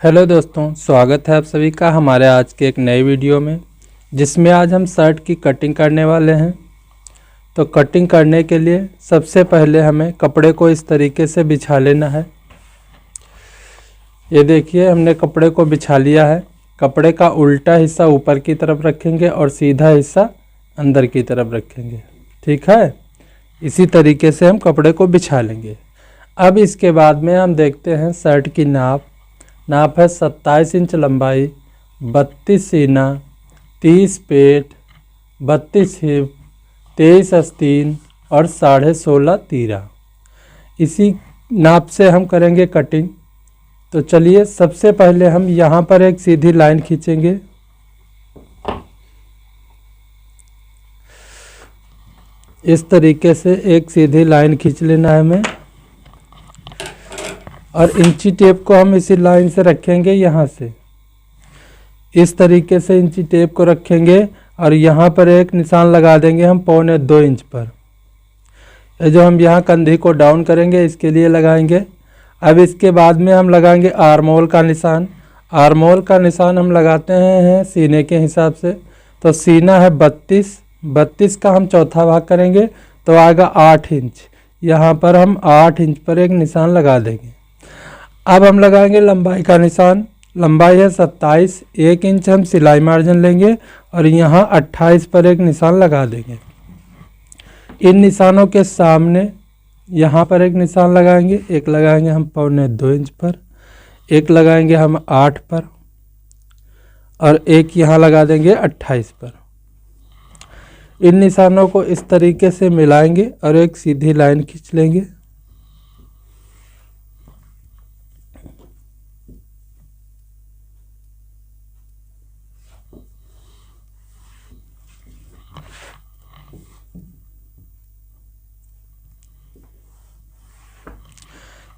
Hello दोस्तों, स्वागत है आप सभी का हमारे आज के एक नई वीडियो में, जिसमें आज हम शर्ट की कटिंग करने वाले हैं। तो कटिंग करने के लिए सबसे पहले हमें कपड़े को इस तरीके से बिछा लेना है। ये देखिए, हमने कपड़े को बिछा लिया है। कपड़े का उल्टा हिस्सा ऊपर की तरफ रखेंगे और सीधा हिस्सा अंदर की तरफ रखेंगे। ठीक है, इसी तरीके से हम कपड़े को बिछा लेंगे। अब इसके बाद में हम देखते हैं शर्ट की नाप है 27 इंच लंबाई, 32 सीना, 30 पेट, 32 हिप, 23 आस्तीन और 16.5 तीरा। इसी नाप से हम करेंगे कटिंग। तो चलिए, सबसे पहले हम यहाँ पर एक सीधी लाइन खींचेंगे। इस तरीके से एक सीधी लाइन खींच लेना है हमें, और इंची टेप को हम इसी लाइन से रखेंगे। यहाँ से इस तरीके से इंची टेप को रखेंगे और यहाँ पर एक निशान लगा देंगे हम 1.25 इंच पर। ये जो हम यहाँ कंधी को डाउन करेंगे इसके लिए लगाएंगे। अब इसके बाद में हम लगाएंगे आर्मोल का निशान। आर्मोल का निशान हम लगाते हैं सीने के हिसाब से। तो सीना है 32 का हम चौथा भाग करेंगे तो आएगा 8 इंच। यहाँ पर हम 8 इंच पर एक निशान लगा देंगे। अब हम लगाएंगे लंबाई का निशान। लंबाई है 27, 1 इंच हम सिलाई मार्जिन लेंगे और यहाँ 28 पर एक निशान लगा देंगे। इन निशानों के सामने यहाँ पर एक निशान लगाएंगे। एक लगाएंगे हम 1.25 इंच पर, एक लगाएंगे हम 8 पर और एक यहाँ लगा देंगे 28 पर। इन निशानों को इस तरीके से मिलाएंगे और एक सीधी लाइन खींच लेंगे।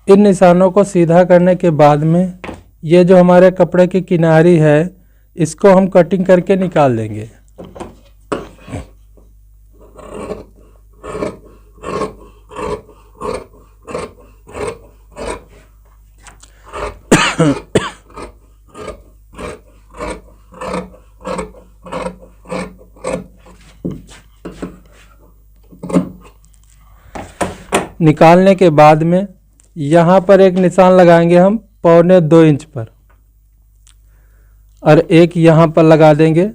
इन निशानों को सीधा करने के बाद में ये जो हमारे कपड़े की किनारी है इसको हम कटिंग करके निकाल देंगे। निकालने के बाद में यहाँ पर एक निशान लगाएंगे हम 1.25 इंच पर और एक यहाँ पर लगा देंगे।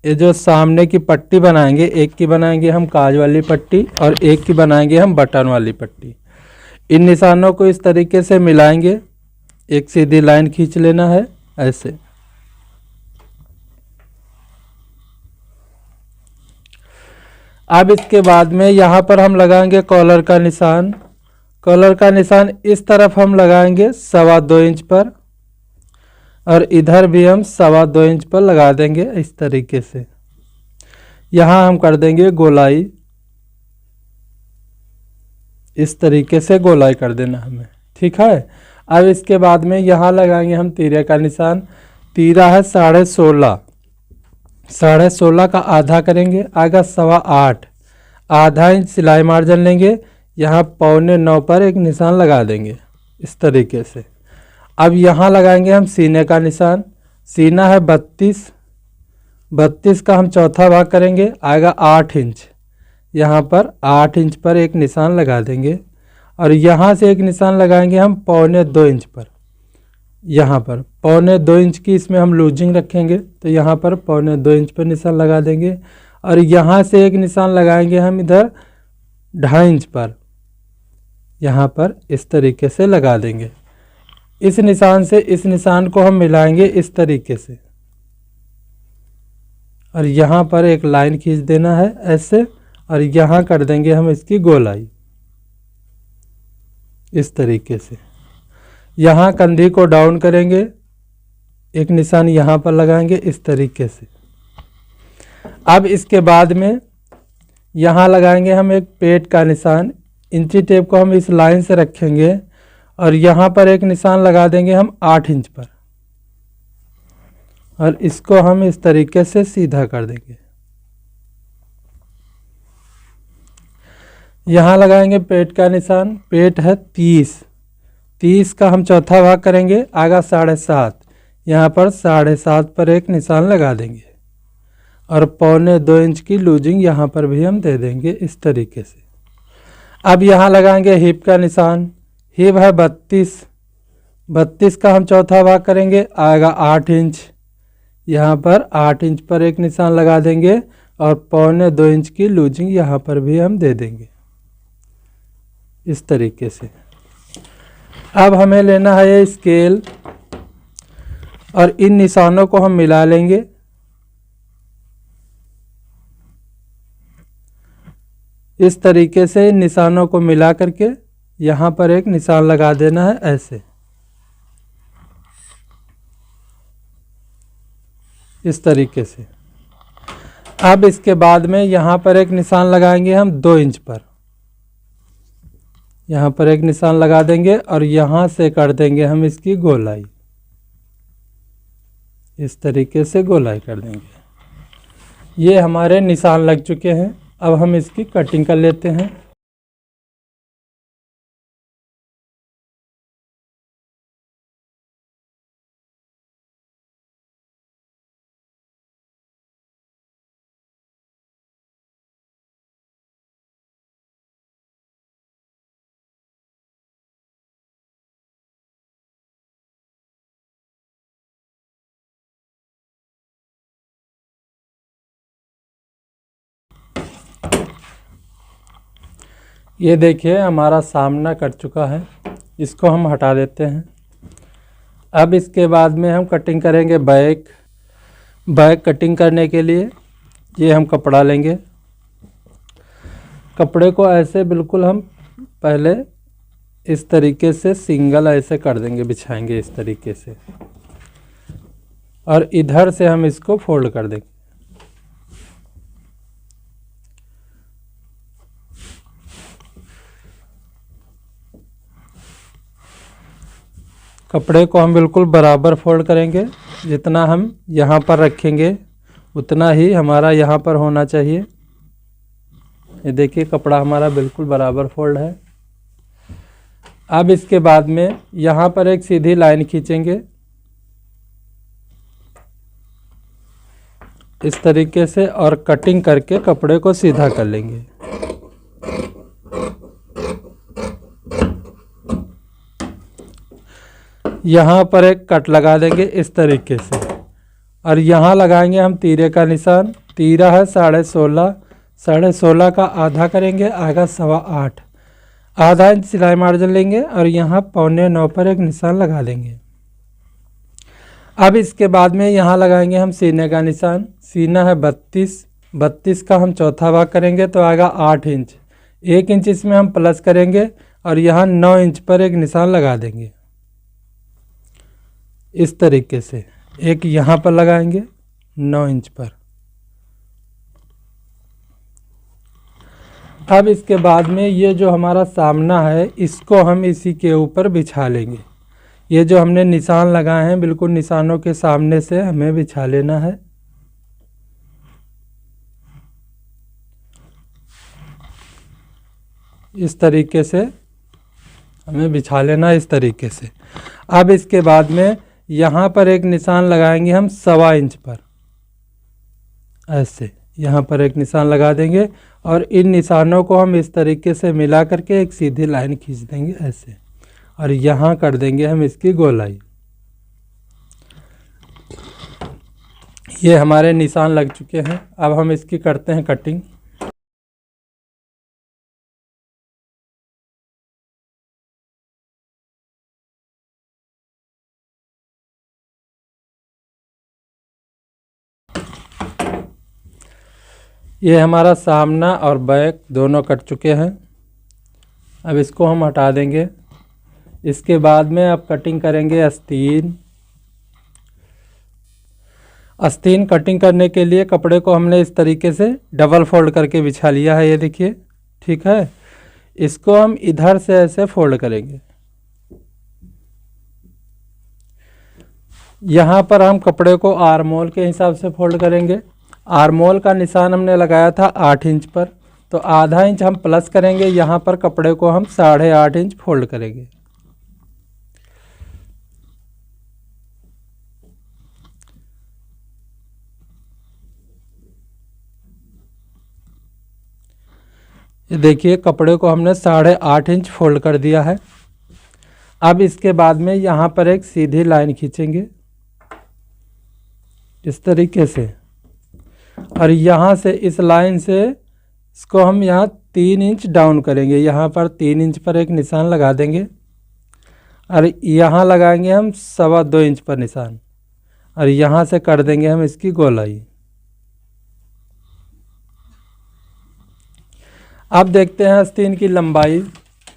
ये जो सामने की पट्टी बनाएंगे, एक की बनाएंगे हम काज वाली पट्टी और एक की बनाएंगे हम बटन वाली पट्टी। इन निशानों को इस तरीके से मिलाएंगे, एक सीधी लाइन खींच लेना है ऐसे। अब इसके बाद में यहाँ पर हम लगाएंगे कॉलर का निशान। कॉलर का निशान इस तरफ हम लगाएंगे 2.25 इंच पर और इधर भी हम 2.25 इंच पर लगा देंगे इस तरीके से। यहाँ हम कर देंगे गोलाई। इस तरीके से गोलाई कर देना हमें। ठीक है, अब इसके बाद में यहाँ लगाएंगे हम तीरे का निशान। तीरा है 16.5, 16.5 का आधा करेंगे, आएगा 8.25। आधा इंच सिलाई मार्जिन लेंगे, यहाँ 8.25 पर एक निशान लगा देंगे इस तरीके से। अब यहाँ लगाएंगे हम सीने का निशान। सीना है 32 का हम चौथा भाग करेंगे, आएगा 8 इंच। यहाँ पर 8 इंच पर एक निशान लगा देंगे और यहाँ से एक निशान लगाएंगे हम 2.25 इंच पर। यहाँ पर 2.25 इंच की इसमें हम लूजिंग रखेंगे तो यहाँ पर 2.25 इंच पर निशान लगा देंगे और यहाँ से एक निशान लगाएंगे हम इधर 2.5 इंच पर। यहाँ पर इस तरीके से लगा देंगे। इस निशान से इस निशान को हम मिलाएंगे इस तरीके से और यहाँ पर एक लाइन खींच देना है ऐसे और यहाँ कर देंगे हम इसकी गोलाई इस तरीके से। यहाँ कंधी को डाउन करेंगे, एक निशान यहाँ पर लगाएंगे इस तरीके से। अब इसके बाद में यहाँ लगाएंगे हम एक पेट का निशान। इंची टेप को हम इस लाइन से रखेंगे और यहाँ पर एक निशान लगा देंगे हम 8 इंच पर और इसको हम इस तरीके से सीधा कर देंगे। यहाँ लगाएंगे पेट का निशान। पेट है 30, 30 का हम चौथा भाग करेंगे, आगा 7.5, यहाँ पर 7.5 पर एक निशान लगा देंगे और 1.25 इंच की लूजिंग यहाँ पर भी हम दे देंगे इस तरीके से। अब यहाँ लगाएंगे हिप का निशान। हिप है 32 का हम चौथा भाग करेंगे, आएगा 8 इंच, यहाँ पर 8 इंच पर एक निशान लगा देंगे और 1.25 इंच की लूजिंग यहाँ पर भी हम दे देंगे इस तरीके से। अब हमें लेना है ये स्केल और इन निशानों को हम मिला लेंगे। इस तरीके से इन निशानों को मिला करके यहाँ पर एक निशान लगा देना है ऐसे, इस तरीके से। अब इसके बाद में यहाँ पर एक निशान लगाएंगे हम 2 इंच पर, यहाँ पर एक निशान लगा देंगे और यहाँ से कर देंगे हम इसकी गोलाई, इस तरीके से गोलाई कर देंगे। ये हमारे निशान लग चुके हैं। अब हम इसकी कटिंग कर लेते हैं। ये देखिए हमारा सामना कट चुका है, इसको हम हटा देते हैं। अब इसके बाद में हम कटिंग करेंगे बैक। बैक कटिंग करने के लिए ये हम कपड़ा लेंगे। कपड़े को ऐसे बिल्कुल हम पहले इस तरीके से सिंगल ऐसे कर देंगे, बिछाएंगे इस तरीके से और इधर से हम इसको फोल्ड कर देंगे। कपड़े को हम बिल्कुल बराबर फोल्ड करेंगे, जितना हम यहाँ पर रखेंगे उतना ही हमारा यहाँ पर होना चाहिए। ये देखिए कपड़ा हमारा बिल्कुल बराबर फोल्ड है। अब इसके बाद में यहाँ पर एक सीधी लाइन खींचेंगे इस तरीके से और कटिंग करके कपड़े को सीधा कर लेंगे। यहाँ पर एक कट लगा देंगे इस तरीके से और यहाँ लगाएंगे हम तीरे का निशान। तीरा है 16.5, 16.5 का आधा करेंगे, आएगा 8.25, आधा इंच सिलाई मार्जिन लेंगे और यहाँ 8.25 पर एक निशान लगा देंगे। अब इसके बाद में यहाँ लगाएंगे हम सीने का निशान। सीना है 32 का हम चौथा भाग करेंगे तो आएगा 8 इंच, 1 इंच इसमें हम प्लस करेंगे और यहाँ 9 इंच पर एक निशान लगा देंगे इस तरीके से। एक यहाँ पर लगाएंगे 9 इंच पर। अब इसके बाद में ये जो हमारा सामना है इसको हम इसी के ऊपर बिछा लेंगे। ये जो हमने निशान लगाए हैं बिल्कुल निशानों के सामने से हमें बिछा लेना है। इस तरीके से हमें बिछा लेना है, इस तरीके से। अब इसके बाद में यहाँ पर एक निशान लगाएंगे हम 1.25 इंच पर, ऐसे यहाँ पर एक निशान लगा देंगे और इन निशानों को हम इस तरीके से मिला करके एक सीधी लाइन खींच देंगे ऐसे और यहाँ कर देंगे हम इसकी गोलाई। ये हमारे निशान लग चुके हैं। अब हम इसकी करते हैं कटिंग। ये हमारा सामना और बैक दोनों कट चुके हैं। अब इसको हम हटा देंगे। इसके बाद में अब कटिंग करेंगे आस्तीन। आस्तीन कटिंग करने के लिए कपड़े को हमने इस तरीके से डबल फोल्ड करके बिछा लिया है, ये देखिए, ठीक है। इसको हम इधर से ऐसे फोल्ड करेंगे। यहाँ पर हम कपड़े को आर्मोल के हिसाब से फोल्ड करेंगे। आर्मोल का निशान हमने लगाया था 8 इंच पर, तो आधा इंच हम प्लस करेंगे। यहाँ पर कपड़े को हम 8.5 इंच फोल्ड करेंगे। ये देखिए कपड़े को हमने 8.5 इंच फोल्ड कर दिया है। अब इसके बाद में यहाँ पर एक सीधी लाइन खींचेंगे इस तरीके से, और यहाँ से इस लाइन से इसको हम यहाँ 3 इंच डाउन करेंगे। यहाँ पर 3 इंच पर एक निशान लगा देंगे और यहाँ लगाएंगे हम 2.25 इंच पर निशान, और यहाँ से कर देंगे हम इसकी गोलाई। अब देखते हैं आस्तीन की लंबाई।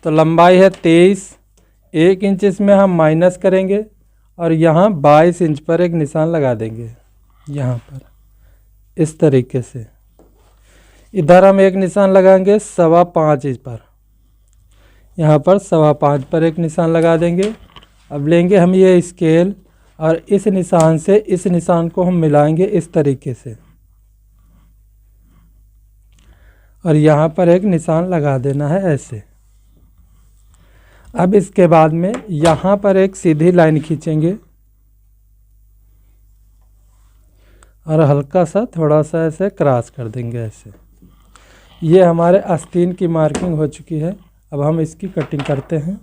तो लंबाई है 23, 1 इंच इसमें हम माइनस करेंगे और यहाँ 22 इंच पर एक निशान लगा देंगे। यहाँ पर इस तरीके से इधर हम एक निशान लगाएंगे 5.25 इंच पर, यहाँ पर 5.25 पर एक निशान लगा देंगे। अब लेंगे हम ये स्केल और इस निशान से इस निशान को हम मिलाएंगे इस तरीके से, और यहाँ पर एक निशान लगा देना है ऐसे। अब इसके बाद में यहाँ पर एक सीधी लाइन खींचेंगे और हल्का सा थोड़ा सा ऐसे क्रॉस कर देंगे ऐसे। ये हमारे आस्तीन की मार्किंग हो चुकी है। अब हम इसकी कटिंग करते हैं।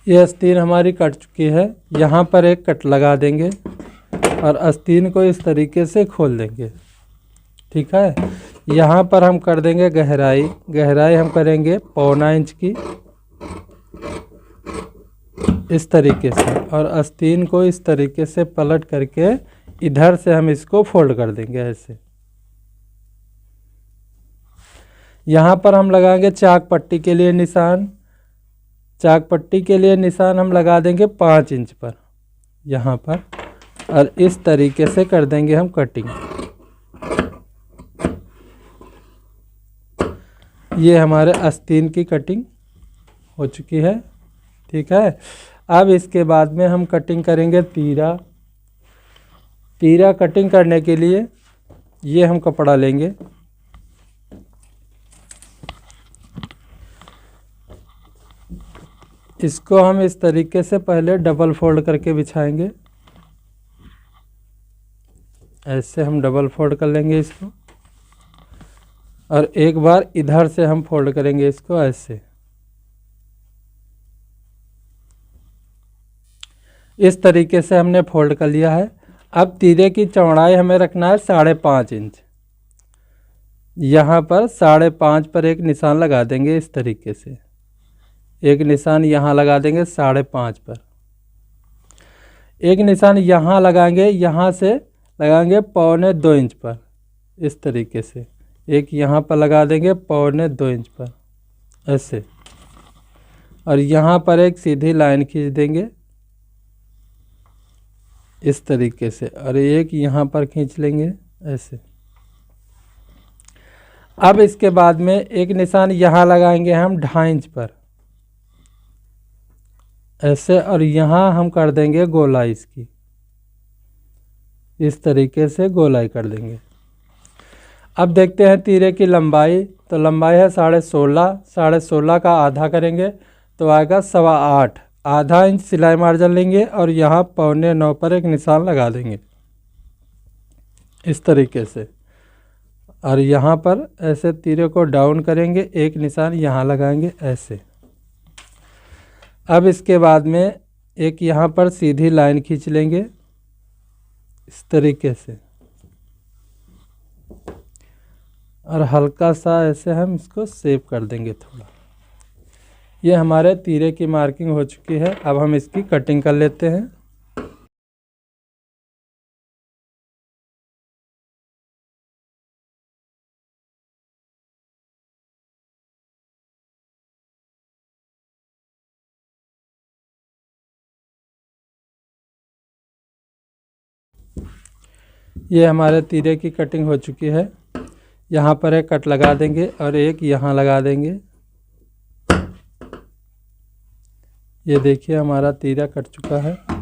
ये आस्तीन हमारी कट चुकी है। यहाँ पर एक कट लगा देंगे और आस्तीन को इस तरीके से खोल देंगे। ठीक है, यहाँ पर हम कर देंगे गहराई हम करेंगे 1.25 इंच की इस तरीके से, और आस्तीन को इस तरीके से पलट करके इधर से हम इसको फोल्ड कर देंगे ऐसे। यहाँ पर हम लगाएंगे चाक पट्टी के लिए निशान। चाक पट्टी के लिए निशान हम लगा देंगे 5 इंच पर यहाँ पर, और इस तरीके से कर देंगे हम कटिंग। ये हमारे आस्तीन की कटिंग हो चुकी है। ठीक है, अब इसके बाद में हम कटिंग करेंगे तीरा। तीरा कटिंग करने के लिए ये हम कपड़ा लेंगे, इसको हम इस तरीके से पहले डबल फोल्ड करके बिछाएंगे। ऐसे हम डबल फोल्ड कर लेंगे इसको, और एक बार इधर से हम फोल्ड करेंगे इसको ऐसे। इस तरीके से हमने फोल्ड कर लिया है। अब तीरे की चौड़ाई हमें रखना है 5.5 इंच। यहाँ पर 5.5 पर एक निशान लगा देंगे इस तरीके से। एक निशान यहाँ लगा देंगे 5.5 पर, एक निशान यहाँ लगाएंगे, यहाँ से लगाएंगे 1.25 इंच पर इस तरीके से। एक यहाँ पर लगा देंगे 1.25 इंच पर ऐसे, और यहाँ पर एक सीधी लाइन खींच देंगे इस तरीके से, और एक यहाँ पर खींच लेंगे ऐसे। अब इसके बाद में एक निशान यहाँ लगाएंगे हम 2.5 इंच पर ऐसे, और यहाँ हम कर देंगे गोलाई इसकी इस तरीके से गोलाई कर देंगे। अब देखते हैं तीरे की लंबाई। तो लंबाई है 16.5, 16.5 का आधा करेंगे तो आएगा 8.25। आधा इंच सिलाई मार्जिन लेंगे और यहाँ 8.25 पर एक निशान लगा देंगे इस तरीके से, और यहाँ पर ऐसे तीरे को डाउन करेंगे, एक निशान यहाँ लगाएंगे ऐसे। अब इसके बाद में एक यहाँ पर सीधी लाइन खींच लेंगे इस तरीके से, और हल्का सा ऐसे हम इसको सेव कर देंगे थोड़ा। ये हमारे तीरे की मार्किंग हो चुकी है। अब हम इसकी कटिंग कर लेते हैं। ये हमारे तीरे की कटिंग हो चुकी है। यहाँ पर एक कट लगा देंगे और एक यहाँ लगा देंगे। ये देखिए हमारा तीरा कट चुका है।